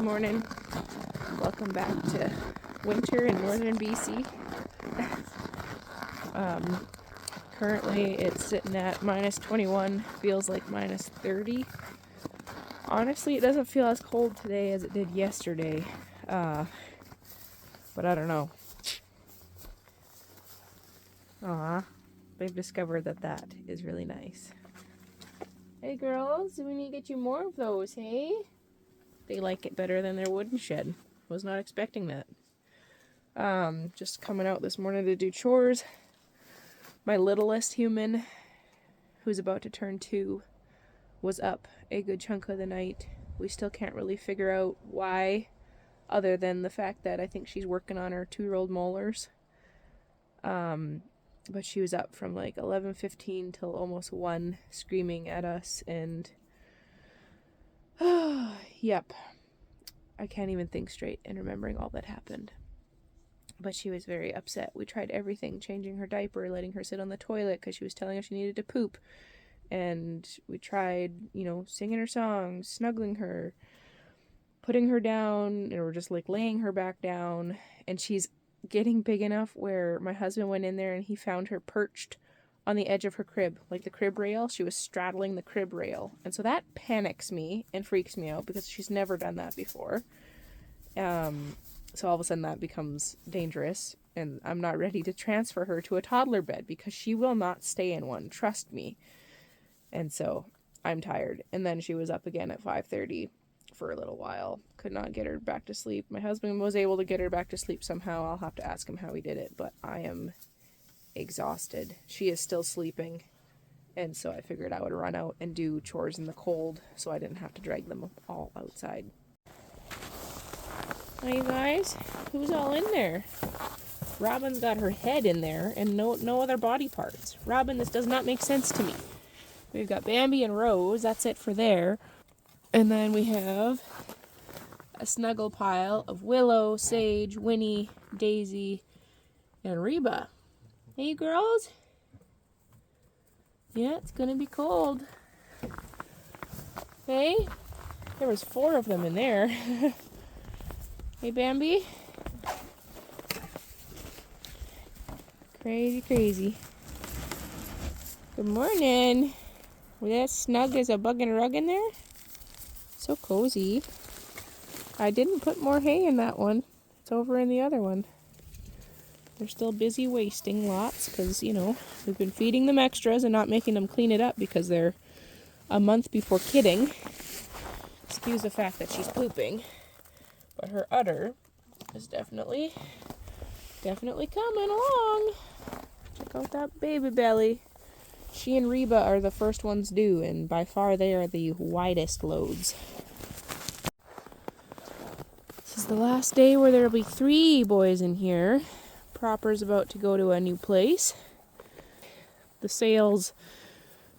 Good morning. Welcome back to winter in northern BC. Currently it's sitting at minus 21, feels like minus 30. Honestly, it doesn't feel as cold today as it did yesterday, but I don't know. They've discovered that is really nice. Hey girls, we need to get you more of those, hey? They like it better than their wooden shed. Was not expecting that. Just coming out this morning to do chores. My littlest human, who's about to turn 2, was up a good chunk of the night. We still can't really figure out why, other than the fact that I think she's working on her 2-year-old molars. But she was up from like 11:15 till almost 1, screaming at us, and yep, I can't even think straight in remembering all that happened. But she was very upset. We tried everything, changing her diaper, letting her sit on the toilet because she was telling us she needed to poop. And we tried, singing her songs, snuggling her, putting her down, or just like laying her back down. And she's getting big enough where my husband went in there and he found her perched on the edge of her crib, like the crib rail. She was straddling the crib rail. And so that panics me and freaks me out because she's never done that before. So all of a sudden that becomes dangerous, and I'm not ready to transfer her to a toddler bed because she will not stay in one, trust me. And so I'm tired. And then she was up again at 5:30 for a little while. Could not get her back to sleep. My husband was able to get her back to sleep somehow. I'll have to ask him how he did it, but I am exhausted. She is still sleeping, and so I figured I would run out and do chores in the cold so I didn't have to drag them all outside. Hi, you guys. Who's all in there? Robin's got her head in there and no other body parts. Robin, this does not make sense to me. We've got Bambi and Rose. That's it for there. And then we have a snuggle pile of Willow, Sage, Winnie, Daisy, and Reba. Hey, girls. Yeah, it's gonna be cold. Hey, there was 4 of them in there. Hey, Bambi. Crazy. Good morning. Were that snug as a bug and rug in there? So cozy. I didn't put more hay in that one. It's over in the other one. They're still busy wasting lots because, we've been feeding them extras and not making them clean it up because they're a month before kidding. Excuse the fact that she's pooping. But her udder is definitely coming along. Check out that baby belly. She and Reba are the first ones due, and by far they are the widest loads. This is the last day where there will be 3 boys in here. Proper's about to go to a new place. The sales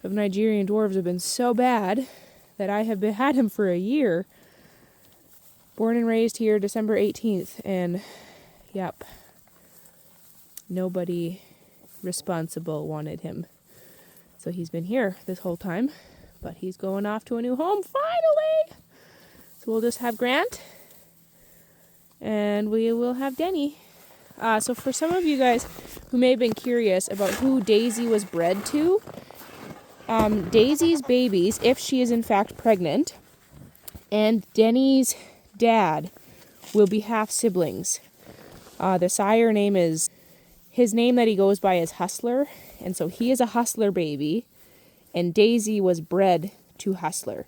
of Nigerian dwarves have been so bad that I have had him for a year. Born and raised here December 18th, and yep, nobody responsible wanted him. So he's been here this whole time, but he's going off to a new home, finally! So we'll just have Grant, and we will have Denny. So for some of you guys who may have been curious about who Daisy was bred to, Daisy's babies, if she is in fact pregnant, and Denny's dad will be half siblings. The sire name is, his name that he goes by is Hustler, and so he is a Hustler baby, and Daisy was bred to Hustler.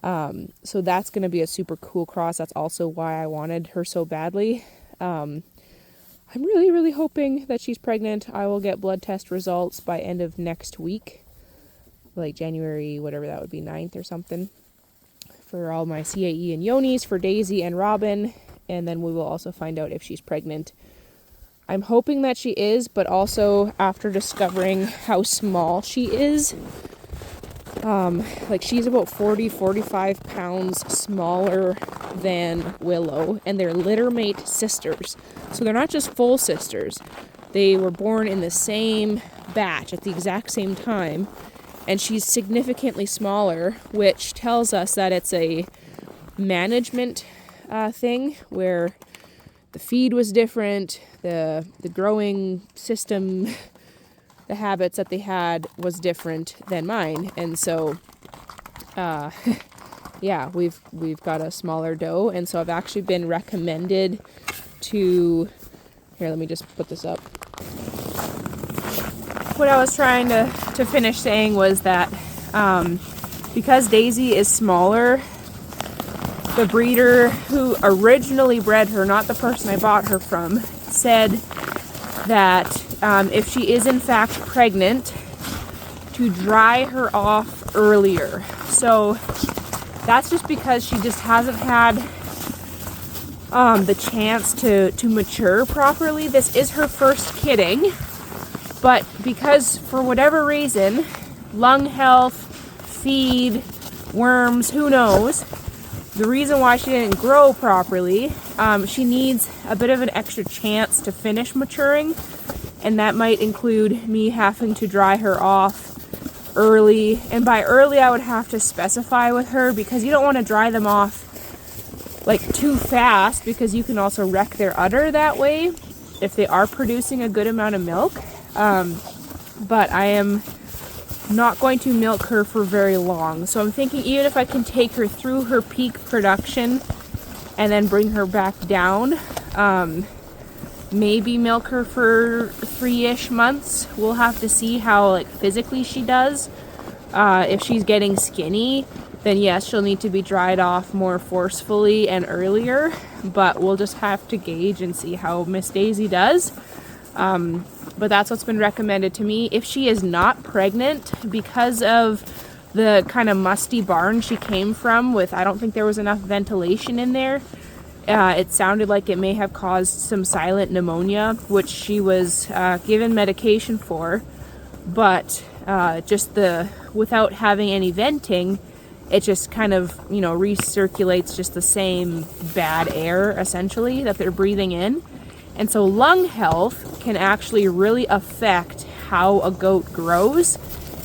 So that's going to be a super cool cross. That's also why I wanted her so badly. I'm really hoping that she's pregnant. I will get blood test results by end of next week, like January, whatever that would be, 9th or something, for all my CAE and Yonis for Daisy and Robin, and then we will also find out if she's pregnant. I'm hoping that she is, but also after discovering how small she is, she's about 45 pounds smaller than Willow, and they're littermate sisters. So they're not just full sisters. They were born in the same batch at the exact same time, and she's significantly smaller, which tells us that it's a management thing where the feed was different, the growing system, the habits that they had was different than mine. And so yeah, we've got a smaller doe, and so I've actually been recommended to, here, let me just put this up. What I was trying to finish saying was that because Daisy is smaller, the breeder who originally bred her, not the person I bought her from, said that if she is in fact pregnant, to dry her off earlier. So that's just because she just hasn't had the chance to mature properly. This is her first kidding, but because for whatever reason, lung health, feed, worms, who knows, the reason why she didn't grow properly, she needs a bit of an extra chance to finish maturing, and that might include me having to dry her off early. And by early, I would have to specify with her, because you don't want to dry them off like too fast, because you can also wreck their udder that way if they are producing a good amount of milk. But I am not going to milk her for very long, so I'm thinking even if I can take her through her peak production and then bring her back down, maybe milk her for 3-ish months. We'll have to see how like physically she does. If she's getting skinny, then yes, she'll need to be dried off more forcefully and earlier, but we'll just have to gauge and see how Miss Daisy does. But that's what's been recommended to me. If she is not pregnant, because of the kind of musty barn she came from with, I don't think there was enough ventilation in there. It sounded like it may have caused some silent pneumonia, which she was given medication for, but just without having any venting, it just kind of, recirculates just the same bad air, essentially, that they're breathing in. And so lung health can actually really affect how a goat grows.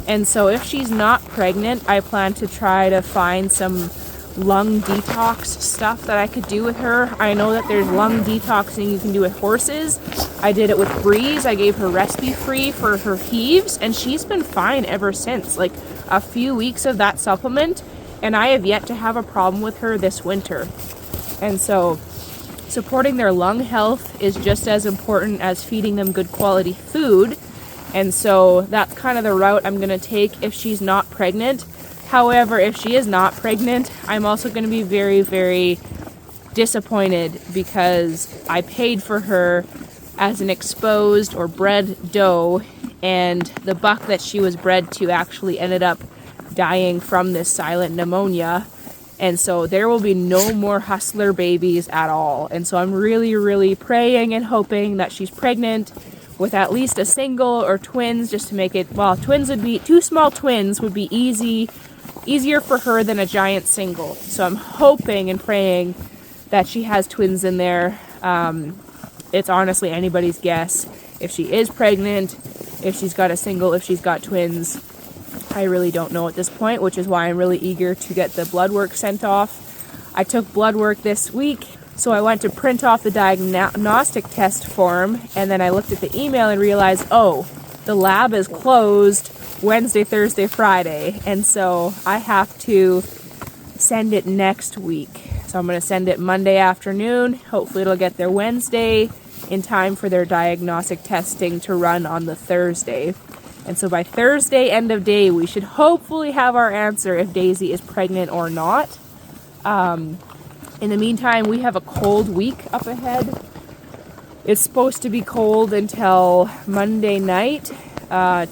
And so if she's not pregnant, I plan to try to find some lung detox stuff that I could do with her. I know that there's lung detoxing you can do with horses. I did it with Breeze. I gave her Respi-Free for her heaves, and she's been fine ever since. Like a few weeks of that supplement, and I have yet to have a problem with her this winter. And so supporting their lung health is just as important as feeding them good quality food. And so that's kind of the route I'm going to take if she's not pregnant. However, if she is not pregnant, I'm also going to be very, very disappointed, because I paid for her as an exposed or bred doe, and the buck that she was bred to actually ended up dying from this silent pneumonia. And so there will be no more hustler babies at all. And so I'm really, really praying and hoping that she's pregnant with at least a single or twins, just to make it, well, twins would be, 2 small twins would be easier for her than a giant single. So I'm hoping and praying that she has twins in there. It's honestly anybody's guess. If she is pregnant, if she's got a single, if she's got twins, I really don't know at this point, which is why I'm really eager to get the blood work sent off. I took blood work this week, so I went to print off the diagnostic test form, and then I looked at the email and realized, oh, the lab is closed Wednesday, Thursday, Friday, and so I have to send it next week. So I'm going to send it Monday afternoon. Hopefully it'll get there Wednesday in time for their diagnostic testing to run on the Thursday. And so by Thursday, end of day, we should hopefully have our answer if Daisy is pregnant or not. In the meantime, we have a cold week up ahead. It's supposed to be cold until Monday night.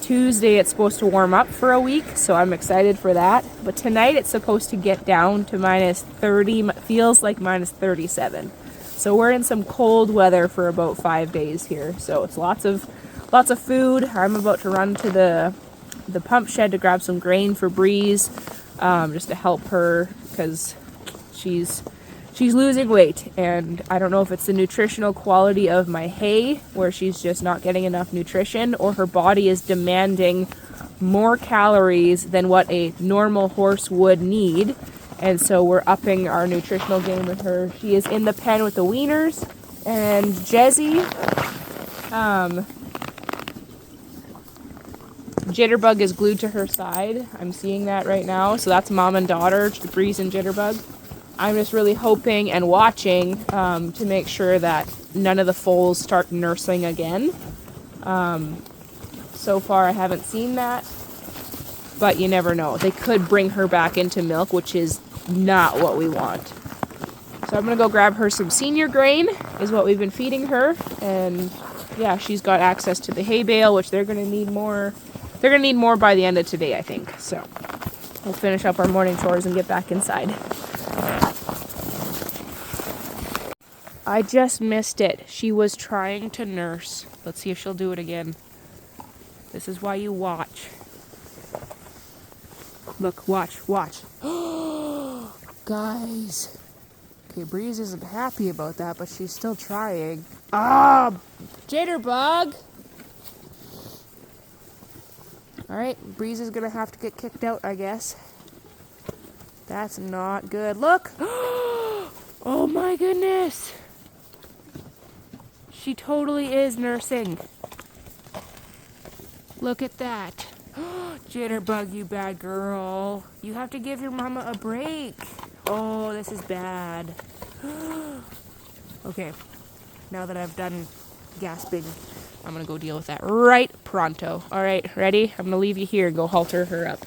Tuesday, it's supposed to warm up for a week, so I'm excited for that. But tonight, it's supposed to get down to minus 30, feels like minus 37. So we're in some cold weather for about 5 days here. So it's lots of food. I'm about to run to the pump shed to grab some grain for Breeze, just to help her, because she's losing weight, and I don't know if it's the nutritional quality of my hay, where she's just not getting enough nutrition, or her body is demanding more calories than what a normal horse would need, And so we're upping our nutritional game with her. She is in the pen with the weaners. And Jezzy, Jitterbug is glued to her side. I'm seeing that right now. So that's mom and daughter, Breeze and Jitterbug. I'm just really hoping and watching to make sure that none of the foals start nursing again. So far I haven't seen that, but you never know. They could bring her back into milk, which is not what we want. So I'm gonna go grab her some senior grain, is what we've been feeding her. And yeah, she's got access to the hay bale, which they're gonna need more. They're gonna need more by the end of today, I think. So we'll finish up our morning chores and get back inside. I just missed it. She was trying to nurse. Let's see if she'll do it again. This is why you watch. Look, watch. Guys. Okay, Breeze isn't happy about that, but she's still trying. Ah, Jitterbug! Alright, Breeze is gonna have to get kicked out, I guess. That's not good. Look! Oh my goodness! She totally is nursing. Look at that. Jitterbug, you bad girl. You have to give your mama a break. Oh, this is bad. Okay, now that I've done gasping, I'm gonna go deal with that right pronto. All right, ready? I'm gonna leave you here and go halter her up.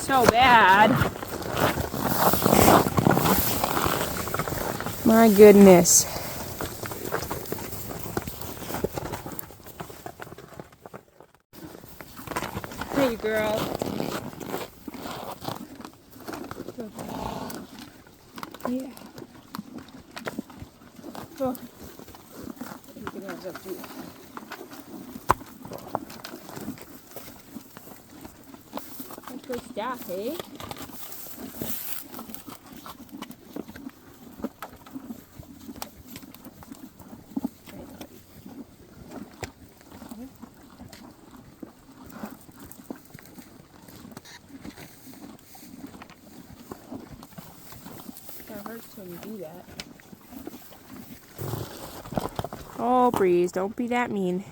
So bad. My goodness. Hey, girl. Yeah. Oh. You can have some too. Good stuff, eh? That hurts when you do that. Oh, Breeze, don't be that mean.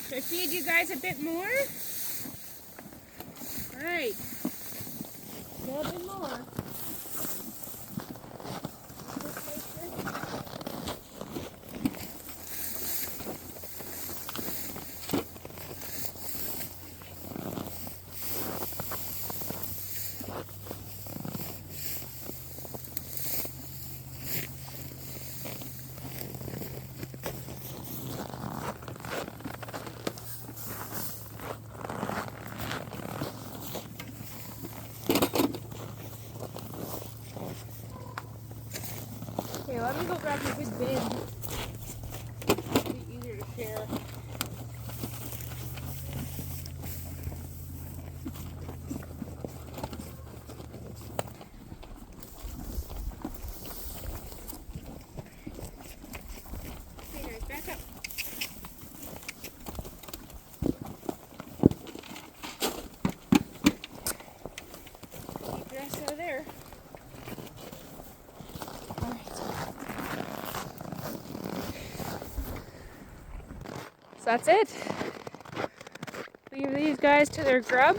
Should I feed you guys a bit more? All right. A bit more. go grab your big bin. It'll be easier to share. Okay guys, back up. Keep your ass out of there. So that's it. Leave these guys to their grub.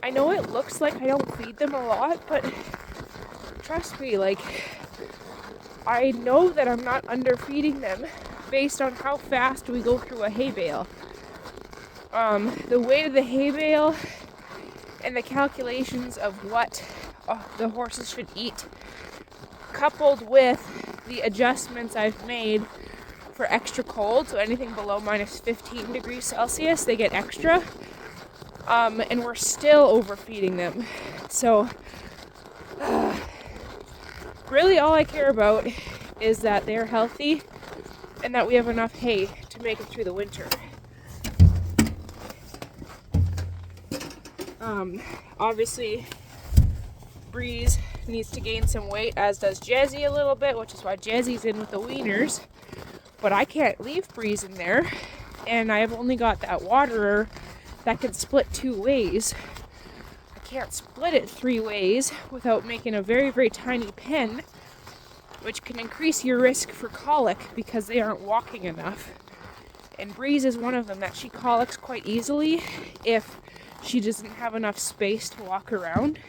I know it looks like I don't feed them a lot, but trust me, like, I know that I'm not underfeeding them based on how fast we go through a hay bale. The weight of the hay bale and the calculations of what the horses should eat, coupled with the adjustments I've made for extra cold, so anything below minus 15 degrees Celsius, they get extra. And we're still overfeeding them. So, really all I care about is that they're healthy and that we have enough hay to make it through the winter. Obviously, Breeze needs to gain some weight, as does Jazzy a little bit, which is why Jazzy's in with the weaners. But I can't leave Breeze in there, and I've only got that waterer that can split 2 ways. I can't split it 3 ways without making a very, very tiny pen, which can increase your risk for colic because they aren't walking enough. And Breeze is one of them that she colics quite easily if she doesn't have enough space to walk around.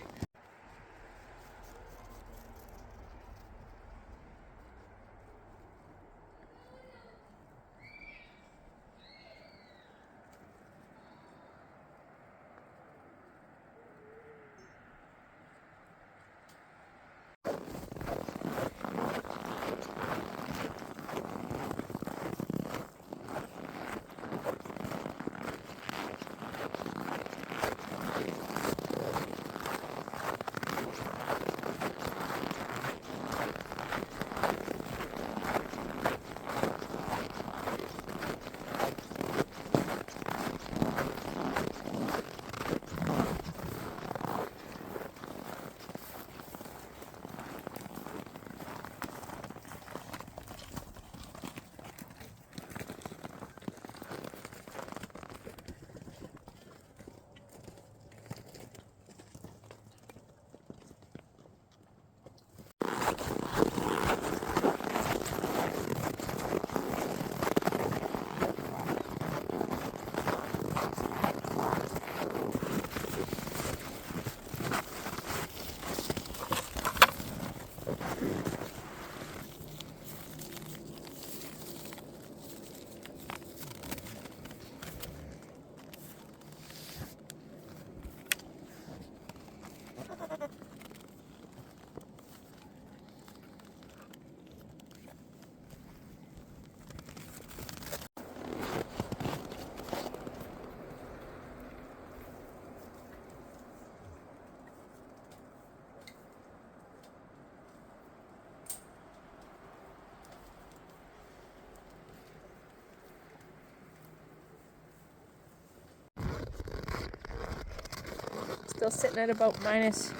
Still sitting at about minus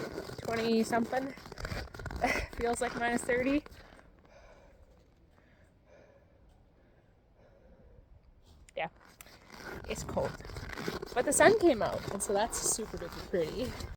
20 something. Feels like minus 30. Yeah, it's cold. But the sun came out, and so that's super duper pretty.